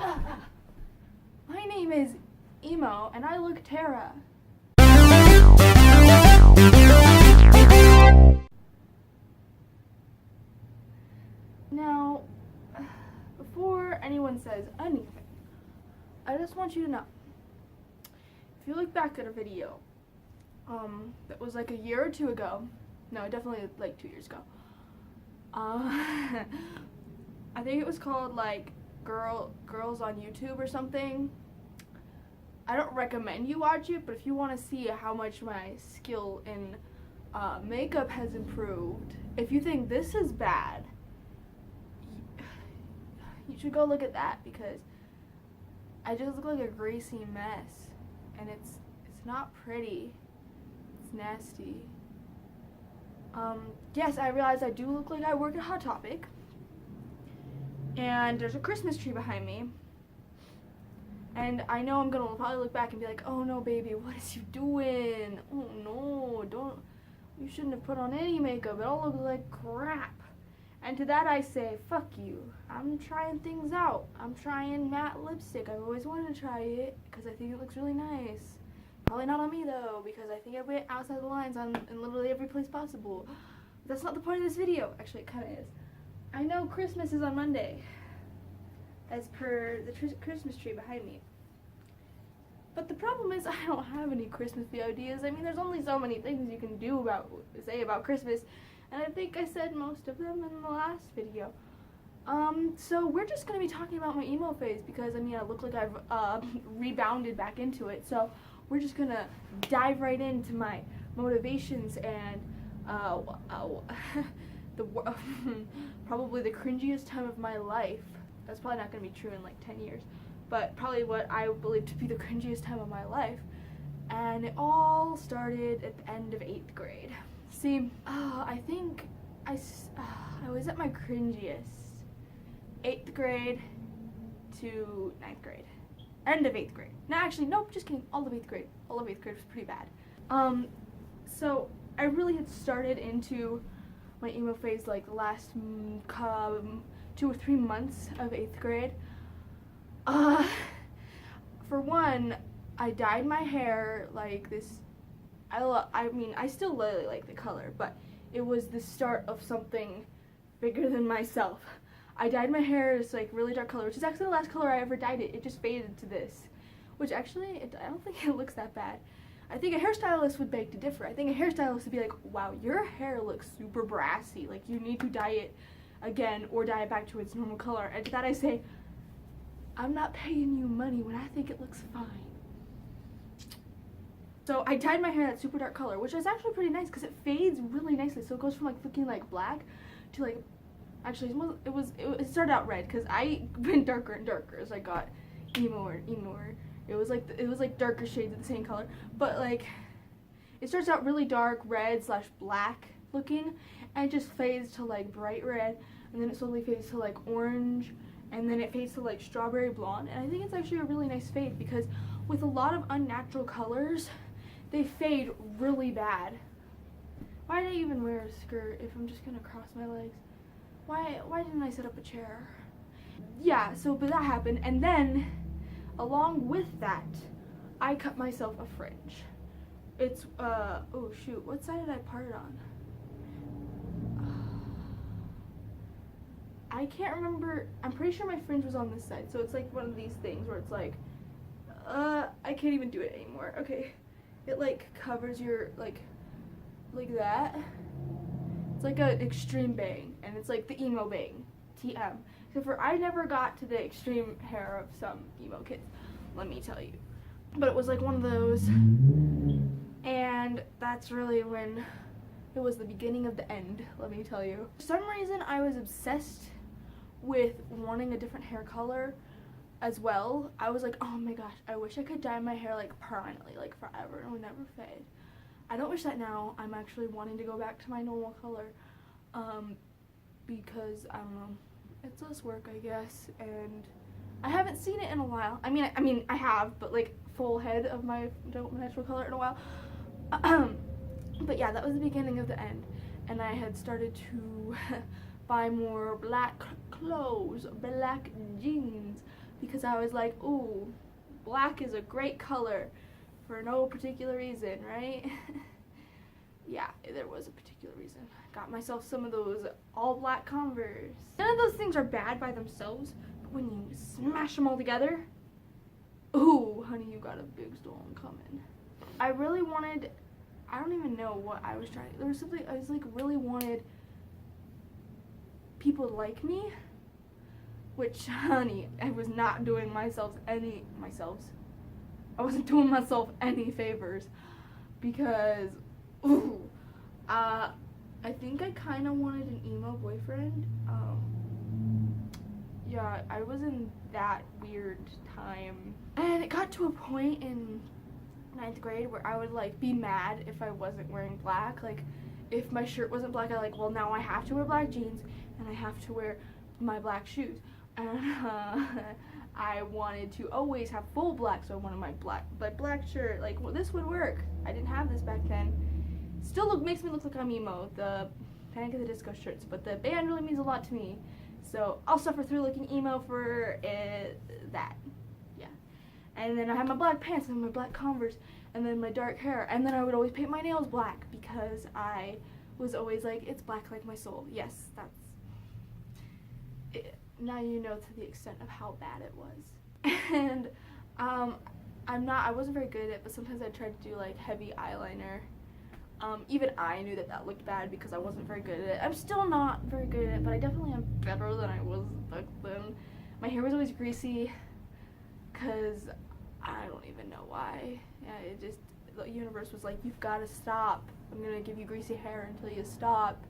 My name is Emo, and I look Tara. Now, before anyone says anything, I just want you to know, if you look back at a video, that was like a year or two ago, no, definitely like 2 years ago, I think it was called like Girls on YouTube or something. I don't recommend you watch it, but if you want to see how much my skill in makeup has improved, if you think this is bad, you should go look at that, because I just look like a greasy mess, and it's not pretty. It's nasty. Yes, I realize I do look like I work at Hot Topic, and there's a Christmas tree behind me, and I know I'm gonna probably look back and be like, oh no baby, what is you doing? Oh no, you shouldn't have put on any makeup, it all looks like crap. And to that I say, fuck you. I'm trying things out. I'm trying matte lipstick. I've always wanted to try it because I think it looks really nice. Probably not on me though, because I think I went outside the lines in literally every place possible. That's not the point of this video. Actually, it kind of is. I know Christmas is on Monday, as per the Christmas tree behind me. But the problem is I don't have any Christmas ideas. I mean, there's only so many things you can say about Christmas. And I think I said most of them in the last video. So we're just going to be talking about my emo phase, because I mean I look like I've rebounded back into it. So we're just going to dive right into my motivations and probably the cringiest time of my life. That's probably not going to be true in like 10 years. But probably what I believe to be the cringiest time of my life. And it all started at the end of 8th grade. See, I think I was at my cringiest 8th grade to 9th grade. End of 8th grade. No, actually, nope, just kidding. All of 8th grade. All of 8th grade was pretty bad. So I really had started into my emo phase like the last 2 or 3 months of 8th grade. For one, I dyed my hair like this. I mean, I still really like the color, but it was the start of something bigger than myself. I dyed my hair this like really dark color, which is actually the last color I ever dyed it. It just faded to this, which actually, I don't think it looks that bad. I think a hairstylist would beg to differ. I think a hairstylist would be like, wow, your hair looks super brassy. Like, you need to dye it again or dye it back to its normal color. And to that I say, I'm not paying you money when I think it looks fine. So I dyed my hair that super dark color, which is actually pretty nice because it fades really nicely. So it goes from like looking like black to like, actually it started out red because I went darker and darker as I got emo. It was like darker shades of the same color, but like it starts out really dark red / black looking, and it just fades to like bright red, and then it slowly fades to like orange, and then it fades to like strawberry blonde. And I think it's actually a really nice fade because with a lot of unnatural colors, they fade really bad. Why did I even wear a skirt if I'm just gonna cross my legs? Why didn't I set up a chair? Yeah, so but that happened, and then along with that, I cut myself a fringe. It's oh shoot, what side did I part it on? I can't remember. I'm pretty sure my fringe was on this side, so it's like one of these things where it's like I can't even do it anymore. Okay. It like covers your like that. It's like an extreme bang, and it's like the emo bang, TM. Except for I never got to the extreme hair of some emo kids, let me tell you. But it was like one of those, and that's really when it was the beginning of the end, let me tell you. For some reason, I was obsessed with wanting a different hair color as well. I was like, oh my gosh, I wish I could dye my hair like permanently, like forever, and it would never fade. I don't wish that now. I'm actually wanting to go back to my normal color, because I don't know, it's less work, I guess, and I haven't seen it in a while. I mean I have, but like full head of my natural color in a while. But yeah, that was the beginning of the end, and I had started to buy more black clothes, black jeans, because I was like, ooh, black is a great color for no particular reason, right? Yeah, there was a particular reason. Got myself some of those all black Converse. None of those things are bad by themselves, but when you smash them all together, ooh, honey, you got a big storm coming. I really wanted, I don't even know what I was trying, there was something, I was like really wanted people to like me, which, honey, I was not doing I wasn't doing myself any favors, because, ooh, I think I kind of wanted an emo boyfriend. Yeah, I was in that weird time, and it got to a point in 9th grade where I would like be mad if I wasn't wearing black. Like, if my shirt wasn't black, I like, well, now I have to wear black jeans and I have to wear my black shoes, and I wanted to always have full black, so I wanted my black shirt. Like, well, this would work. I didn't have this back then. Still makes me look like I'm emo, the Panic at the Disco shirts, but the band really means a lot to me, so I'll suffer through looking emo for that. Yeah. And then I had my black pants and my black Converse and then my dark hair, and then I would always paint my nails black because I was always like, it's black like my soul. Yes, that's it. Now you know to the extent of how bad it was. And I wasn't very good at it, but sometimes I tried to do like heavy eyeliner. Even I knew that looked bad because I wasn't very good at it. I'm still not very good at it, but I definitely am better than I was back then. My hair was always greasy because I don't even know why. Yeah, the universe was like, you've got to stop. I'm going to give you greasy hair until you stop,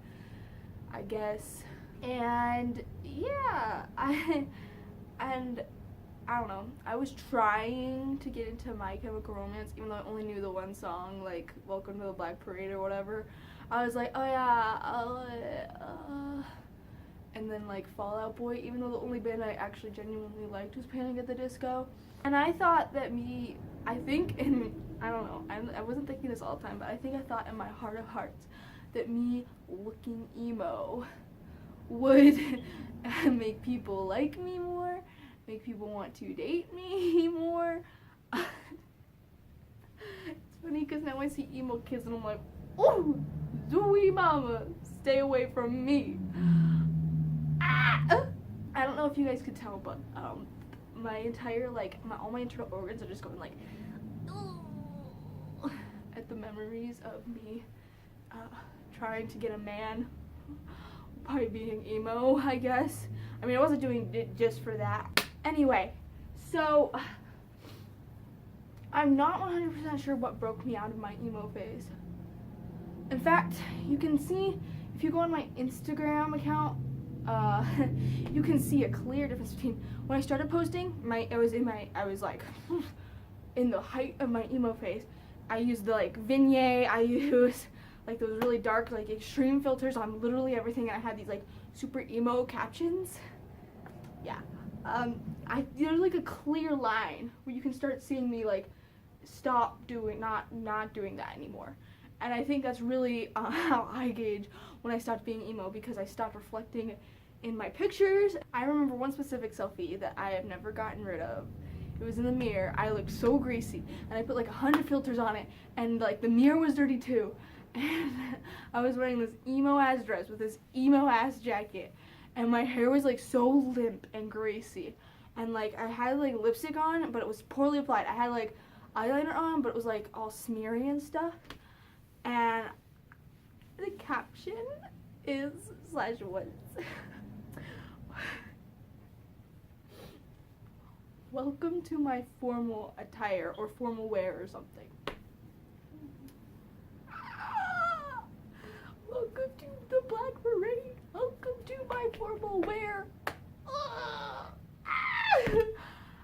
I guess. And yeah, I don't know, I was trying to get into My Chemical Romance, even though I only knew the one song, like Welcome to the Black Parade or whatever. I was like, oh yeah, and then like Fall Out Boy, even though the only band I actually genuinely liked was Panic at the Disco. And I thought that I don't know, I wasn't thinking this all the time, but I think I thought in my heart of hearts that me looking emo would make people like me more, make people want to date me more. It's funny because now I see emo kids and I'm like, oh, Zooey mama, stay away from me. I don't know if you guys could tell, but my entire, all my internal organs are just going like, at the memories of me trying to get a man by being emo, I guess. I mean, I wasn't doing it just for that. Anyway, so I'm not 100% sure what broke me out of my emo phase. In fact, you can see, if you go on my Instagram account, you can see a clear difference between when I started posting, I was like, in the height of my emo phase. I used the vignette, I used like those really dark, extreme filters on literally everything, and I had these super emo captions. Yeah. There's like a clear line where you can start seeing me stop doing, not doing that anymore. And I think that's really how I gauge when I stopped being emo, because I stopped reflecting in my pictures. I remember one specific selfie that I have never gotten rid of. It was in the mirror. I looked so greasy, and I put 100 filters on it, and the mirror was dirty too. And I was wearing this emo ass dress with this emo ass jacket, and my hair was so limp and greasy, and I had lipstick on, but it was poorly applied. I had eyeliner on, but it was all smeary and stuff. And the caption is /was welcome to my formal attire, or formal wear, or something. Welcome to the Black Parade. Welcome to my formal wear.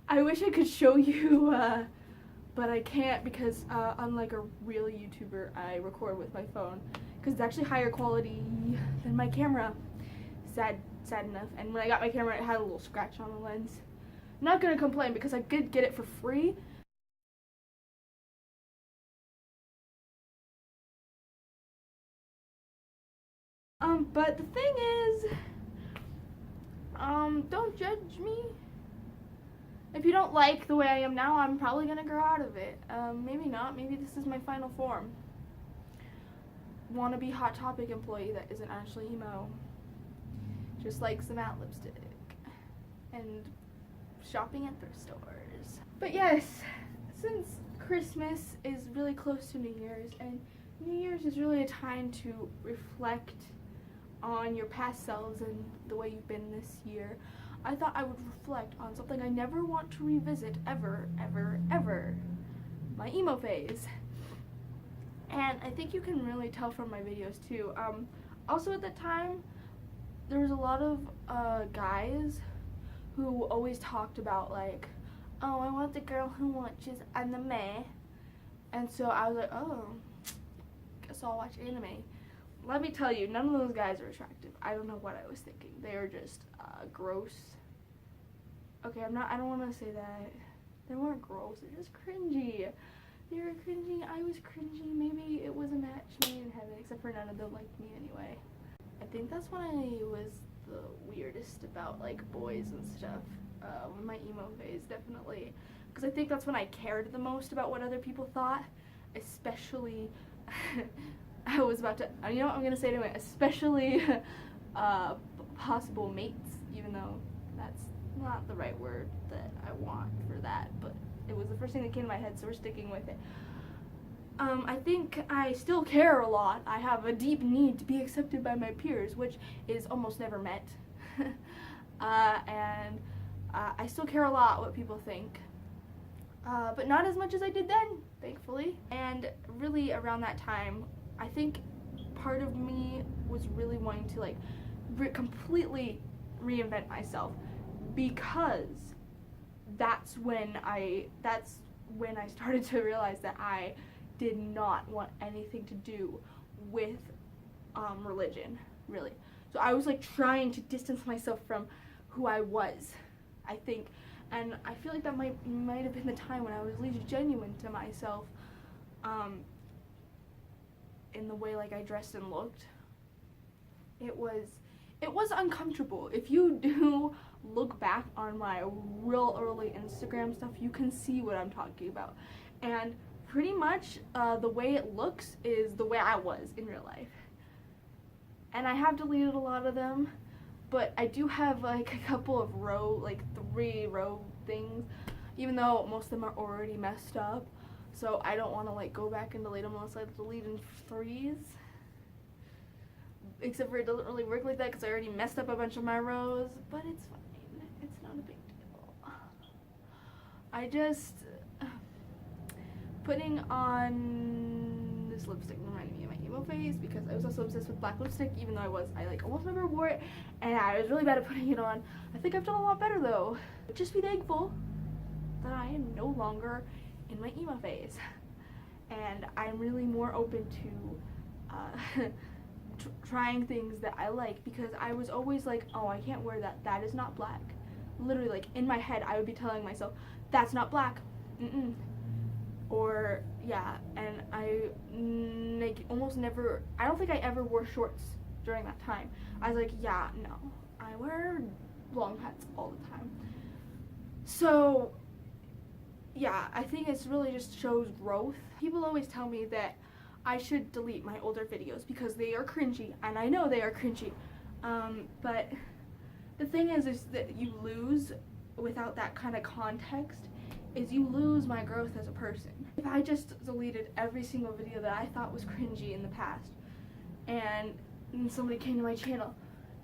I wish I could show you, but I can't, because unlike a real YouTuber, I record with my phone, because it's actually higher quality than my camera. Sad enough. And when I got my camera, it had a little scratch on the lens. I'm not gonna complain, because I did get it for free. But the thing is, don't judge me. If you don't like the way I am now, I'm probably gonna grow out of it. Maybe not. Maybe this is my final form. Wannabe Hot Topic employee that isn't actually emo. Just likes the matte lipstick. And shopping at thrift stores. But yes, since Christmas is really close to New Year's, and New Year's is really a time to reflect on your past selves and the way you've been this year, I thought I would reflect on something I never want to revisit ever, ever, ever. My emo phase. And I think you can really tell from my videos too. Also at the time, there was a lot of guys who always talked about like, oh, I want the girl who watches anime. And so I was like, oh, guess I'll watch anime. Let me tell you, none of those guys are attractive. I don't know what I was thinking. They are just gross. Okay, I don't want to say that. They weren't gross, they're just cringy. They were cringy, I was cringy. Maybe it was a match made in heaven, except for none of them liked me anyway. I think that's when I was the weirdest about like boys and stuff. My emo phase, definitely. Because I think that's when I cared the most about what other people thought. Especially, I was about to, you know what I'm going to say to it, especially possible mates, even though that's not the right word that I want for that, but it was the first thing that came to my head, so we're sticking with it. I think I still care a lot. I have a deep need to be accepted by my peers, which is almost never met. And I still care a lot what people think. But not as much as I did then, thankfully. And really around that time, I think part of me was really wanting to like completely reinvent myself, because that's when I started to realize that I did not want anything to do with religion, really. So I was like trying to distance myself from who I was, I think. And I feel like that might have been the time when I was least genuine to myself, in the way like I dressed and looked. It was uncomfortable. If you do look back on my real early Instagram stuff, you can see what I'm talking about. And pretty much the way it looks is the way I was in real life. And I have deleted a lot of them, but I do have like a couple of three row things, even though most of them are already messed up. So I don't want to like go back and delete them unless I delete in threes. Except for it doesn't really work like that because I already messed up a bunch of my rows, but it's fine. It's not a big deal. I just putting on this lipstick reminded me of my emo phase, because I was also obsessed with black lipstick, even though I like almost never wore it, and I was really bad at putting it on. I think I've done a lot better though. Just be thankful that I am no longer in my emo phase, and I'm really more open to trying things that I like, because I was always like, oh, I can't wear that, that is not black. Literally, like in my head I would be telling myself, that's not black, or yeah. And I like almost never, I don't think I ever wore shorts during that time. I was like, yeah, no, I wear long pants all the time. So yeah, I think it's really just shows growth. People always tell me that I should delete my older videos because they are cringy, and I know they are cringy. But the thing is that you lose, without that kind of context, is you lose my growth as a person. If I just deleted every single video that I thought was cringy in the past, and somebody came to my channel,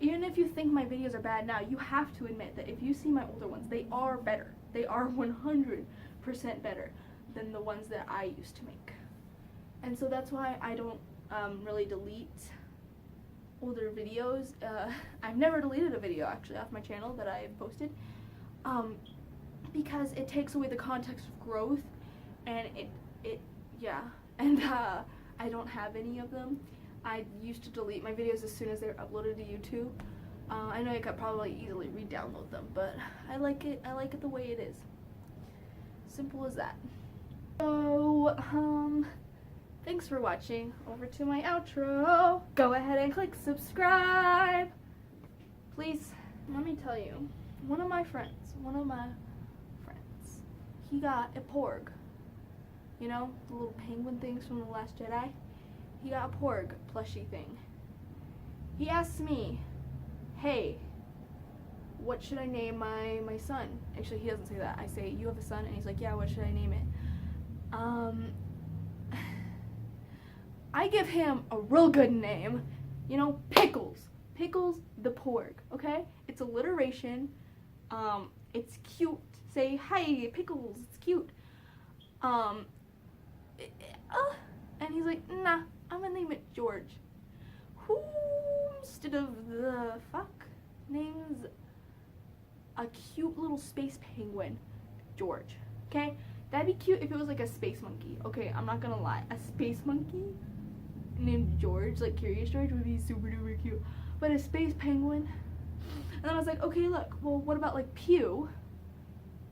even if you think my videos are bad now, you have to admit that if you see my older ones, they are better. They are 100% better than the ones that I used to make. And so that's why I don't really delete older videos. I've never deleted a video actually off my channel that I've posted, because it takes away the context of growth, and yeah. And I don't have any of them. I used to delete my videos as soon as they were uploaded to YouTube. I know I could probably easily re-download them, but I like it the way it is. Simple as that. So, thanks for watching. Over to my outro. Go ahead and click subscribe. Please, let me tell you, one of my friends he got a porg. You know, the little penguin things from The Last Jedi? He got a porg plushie thing. He asks me, hey, what should I name my son? Actually, he doesn't say that. I say, you have a son? And he's like, yeah, what should I name it? I give him a real good name. You know, Pickles. Pickles the Porg, okay? It's alliteration. It's cute. Say, hi, Pickles, it's cute. And he's like, nah, I'm gonna name it George. Who, instead of the fuck, names a cute little space penguin George, okay? That'd be cute if it was like a space monkey. Okay, I'm not gonna lie. A space monkey named George, like Curious George, would be super duper cute. But a space penguin. And then I was like, okay, look, well, what about like Pew?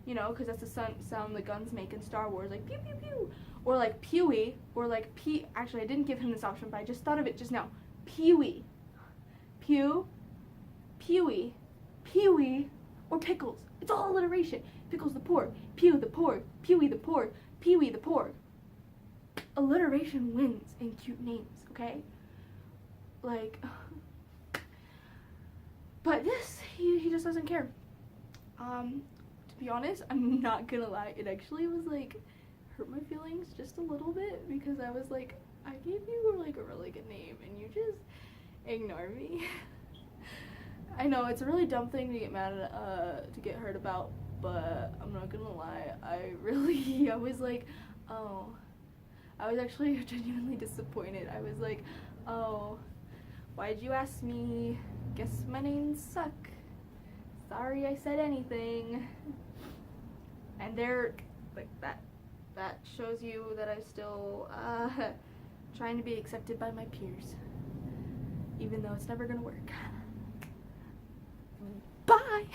You know, because that's the sound the guns make in Star Wars, like pew pew pew. Or like Pewee, or like actually I didn't give him this option, but I just thought of it just now. Pewee. Pewee, or Pickles. It's all alliteration. Pickles the Porg, Pew the Porg, Pewee the Porg, Pewee the Porg. Alliteration wins in cute names, okay? Like, but this, he just doesn't care. To be honest, I'm not gonna lie, it actually was like, hurt my feelings just a little bit, because I was like, I gave you like a really good name and you just ignore me. I know it's a really dumb thing to get mad at, to get hurt about, but I'm not gonna lie, I was like, oh, I was actually genuinely disappointed. I was like, oh, why'd you ask me? Guess my names suck. Sorry I said anything. And they're like that shows you that I'm still trying to be accepted by my peers, even though it's never gonna work. Bye.